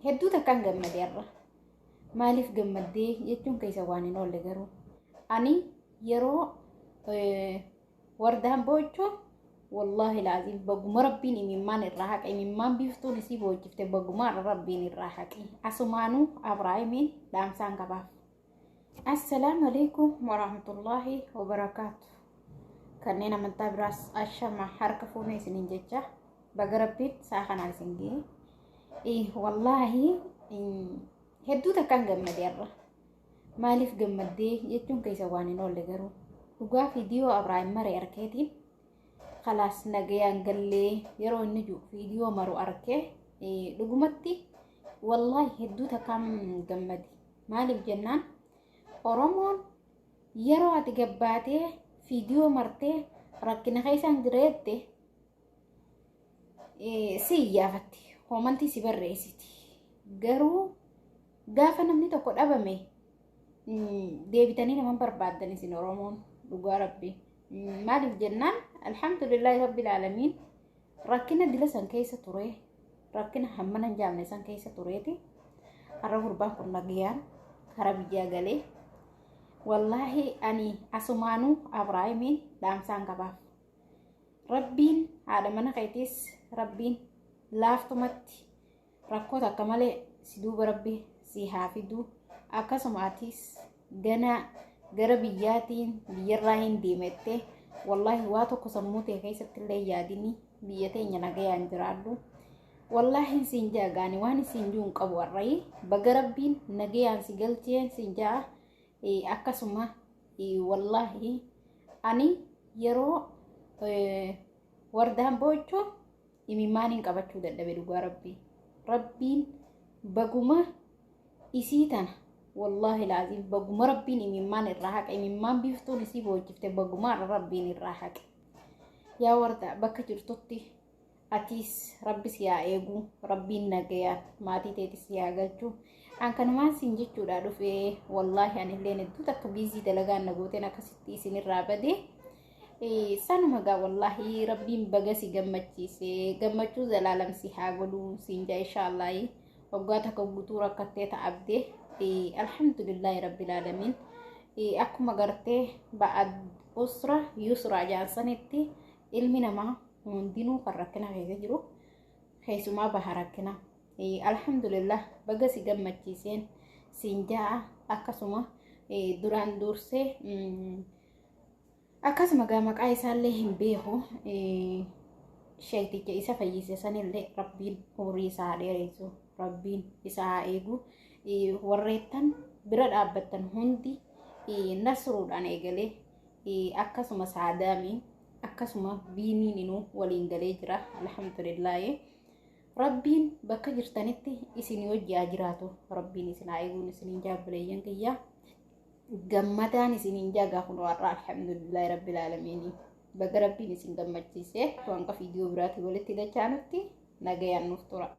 hedduu takkaan gammadeerra. Maaliif gammadee jechuun keessa waan hin oolle garuu ani yeroo wardaan boochoo wallahi laazim baguma rabbiin imimmaan irraa haqa imimmaan biftuun isii boochifte baguma rabbiin irraa haqi asumaanuu Abrahaamiin dhaamsaan qabaaf. Assalaamu alaykum warahmatullahi wabarakaatu. Kanneen amantaa biraas ashama harka fuunee isiniin jecha baga rabbiin saa kanaan isin ga'e. Wallahi hedduu takkaan gammadeerra. Maaliif gammadee jechuun keessa waan hin oolle garuu dhugaa viidiyoo Abrahaam maree arkeetiin khalaas nagayaan gallee yeroo inni jiru viidiyoo maru arkee dhugumatti wallahi hedduu takkaan gammadi. Maaliif jennaan Oromoon yeroo ati gabbaatee viidiyoo martee rakkina keessaan jireette si iyyaafatti homantii si barreessiti. Garuu gaafa namni tokko dhabame deebitanii naman barbaadan isin Oromoon dhugaa rabbi. Maaliif jennaan alhamdulillahi rabbil aalamiin rakkina dila san keessa ture rakkina hammana hin jaamne san keessa tureeti har'a gurbaan kun nagayaan karaa biyyaa galee. Wallahi ani asumaanuu Abrahaamiin dhaamsaan qabaaf. Rabbiin haadha mana keetis rabbiin laaftumatti rakkoota akka malee si duuba rabbi si haa fidu. Akkasumaatis gana gara biyyaatiin biyyarraa hin deemette wallahi waa tokko sammuu ta'e keessatti illee yaadini biyya teenya nagayaan jiraadhu. Wallahi siin jaagaani waan siin juun qabu warrayi baga rabbiin nagayaan si galchee siin jaa. Akkasuma wallahi ani yeroo wardaan boochoo imimmaan hin qabachuu dadhabe dhugaa rabbiin baguma isii tana wallahi laazim baguma rabbiin imimmaan irraa haqa imimmaan biftuun isii boochifte baguma rabbiin irraa haqe. Yaa warda bakka jirtutti atis rabbi si haa eegu rabbiin nagayaan maatii teetis haa galchu. Ankanumaan siin jechuudha dhufee wallahi anillee hedduu takka biizii dalagaan nagooteen akkasitti isinirraa badee sanuma gaa wallahi rabbiin baga si gammachiise gammachuu zalaalam si haa godhu siin jaa inshaallah waggaa takka guutuu rakkattee ta'abdee alhamdulillahi rabbil aalamiin akkuma gartee ba'ad usra yusra jaansanitti ilmi namaa hundinuu kan rakkina keessa jiru keessumaa baha rakkina. Alhamdulillah baga si gammachiiseen siin jaa akkasuma duraan dursee akkasuma gaa maqaa isaallee hin beeku sheekticha isa fayyise sanillee rabbiin umurii isaa dheereessu rabbiin isaa haa eegu. Warreettan bira dhaabbattan hundi nasruudhaan eegalee akkasuma saadaamiin akkasuma biiniin inuu waliin galee jira alhamdulillah. Rabbiin bakka jirtanitti isin wajjaa jiraatu rabbiin isin haa eeguun isiniin jaabbileeyyan kiyya gammadaan isiniin jaagaa kun warra alhamdulillahi rabbil aalamiin baga rabbiin isin gammachiise waan ka viidiyoo biraatii walitti dachaanutti nagayaan nuuf tura.